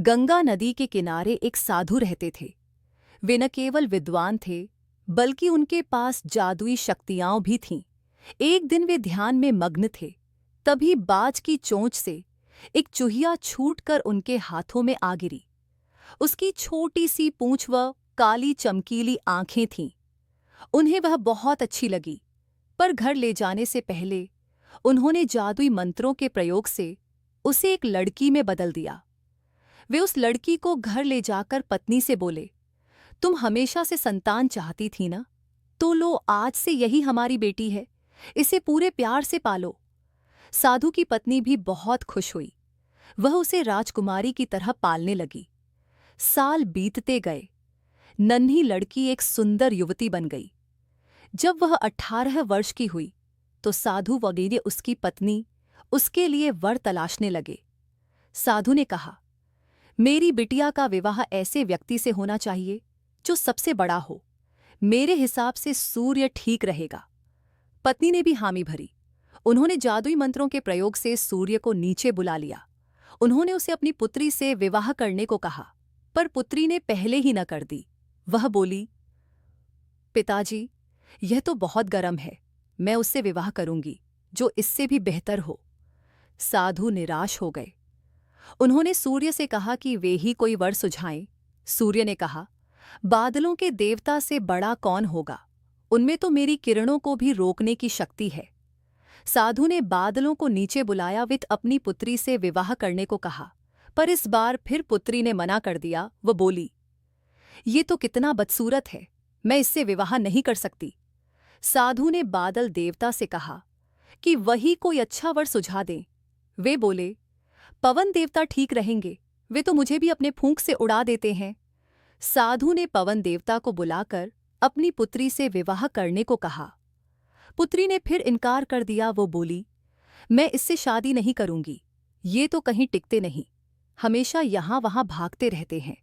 गंगा नदी के किनारे एक साधु रहते थे। वे न केवल विद्वान थे, बल्कि उनके पास जादुई शक्तियां भी थीं। एक दिन वे ध्यान में मग्न थे, तभी बाज की चोंच से एक चूहिया छूटकर उनके हाथों में आ गिरी। उसकी छोटी सी पूंछ व काली चमकीली आंखें थीं। उन्हें वह बहुत अच्छी लगी, पर घर ले जाने से पहले उन्होंने जादुई मंत्रों के प्रयोग से उसे एक लड़की में बदल दिया। वे उस लड़की को घर ले जाकर पत्नी से बोले, तुम हमेशा से संतान चाहती थी ना, तो लो, आज से यही हमारी बेटी है, इसे पूरे प्यार से पालो। साधु की पत्नी भी बहुत खुश हुई। वह उसे राजकुमारी की तरह पालने लगी। साल बीतते गए। नन्ही लड़की एक सुंदर युवती बन गई। जब वह 18 वर्ष की हुई तो साधु वगैरह उसकी पत्नी उसके लिए वर तलाशने लगे। साधु ने कहा, मेरी बिटिया का विवाह ऐसे व्यक्ति से होना चाहिए जो सबसे बड़ा हो। मेरे हिसाब से सूर्य ठीक रहेगा। पत्नी ने भी हामी भरी। उन्होंने जादुई मंत्रों के प्रयोग से सूर्य को नीचे बुला लिया। उन्होंने उसे अपनी पुत्री से विवाह करने को कहा, पर पुत्री ने पहले ही न कर दी। वह बोली, पिताजी, यह तो बहुत गर्म है, मैं उससे विवाह करूंगी जो इससे भी बेहतर हो। साधु निराश हो गए। उन्होंने सूर्य से कहा कि वे ही कोई वर सुझाएं। सूर्य ने कहा, बादलों के देवता से बड़ा कौन होगा, उनमें तो मेरी किरणों को भी रोकने की शक्ति है। साधु ने बादलों को नीचे बुलाया, वित अपनी पुत्री से विवाह करने को कहा, पर इस बार फिर पुत्री ने मना कर दिया। वह बोली, ये तो कितना बदसूरत है, मैं इससे विवाह नहीं कर सकती। साधु ने बादल देवता से कहा कि वही कोई अच्छा वर सुझा दें। वे बोले, पवन देवता ठीक रहेंगे, वे तो मुझे भी अपने फूंक से उड़ा देते हैं। साधु ने पवन देवता को बुलाकर अपनी पुत्री से विवाह करने को कहा। पुत्री ने फिर इनकार कर दिया। वो बोली, मैं इससे शादी नहीं करूंगी, ये तो कहीं टिकते नहीं, हमेशा यहां वहां भागते रहते हैं।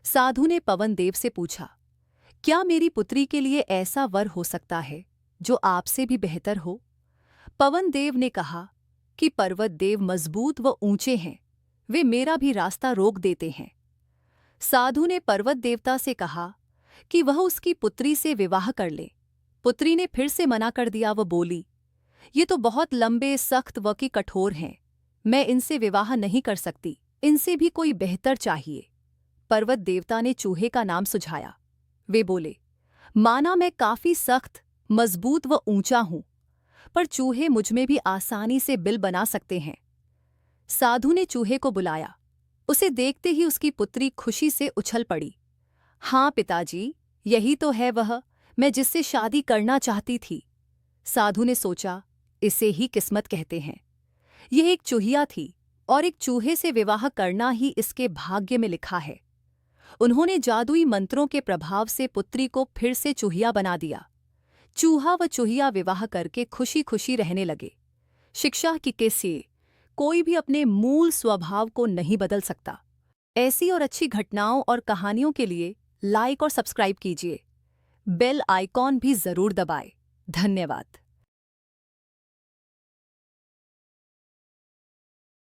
साधु ने पवन देव से पूछा, क्या मेरी पुत्री के लिए ऐसा वर हो सकता है जो आपसे भी बेहतर हो? पवन देव ने कहा कि पर्वत देव मजबूत व ऊंचे हैं, वे मेरा भी रास्ता रोक देते हैं। साधु ने पर्वत देवता से कहा कि वह उसकी पुत्री से विवाह कर ले। पुत्री ने फिर से मना कर दिया। वह बोली, ये तो बहुत लंबे, सख्त व की कठोर हैं, मैं इनसे विवाह नहीं कर सकती, इनसे भी कोई बेहतर चाहिए। पर्वत देवता ने चूहे का नाम सुझाया। वे बोले, माना मैं काफी सख्त, मजबूत व ऊंचा हूं, पर चूहे मुझमें भी आसानी से बिल बना सकते हैं। साधु ने चूहे को बुलाया। उसे देखते ही उसकी पुत्री खुशी से उछल पड़ी। हाँ पिताजी, यही तो है वह, मैं जिससे शादी करना चाहती थी। साधु ने सोचा, इसे ही किस्मत कहते हैं। यह एक चूहिया थी और एक चूहे से विवाह करना ही इसके भाग्य में लिखा है। उन्होंने जादुई मंत्रों के प्रभाव से पुत्री को फिर से चूहिया बना दिया। चूहा व चूहिया विवाह करके खुशी खुशी रहने लगे। शिक्षा की किसी कोई भी अपने मूल स्वभाव को नहीं बदल सकता। ऐसी और अच्छी घटनाओं और कहानियों के लिए लाइक और सब्सक्राइब कीजिए। बेल आइकॉन भी जरूर दबाएं। धन्यवाद।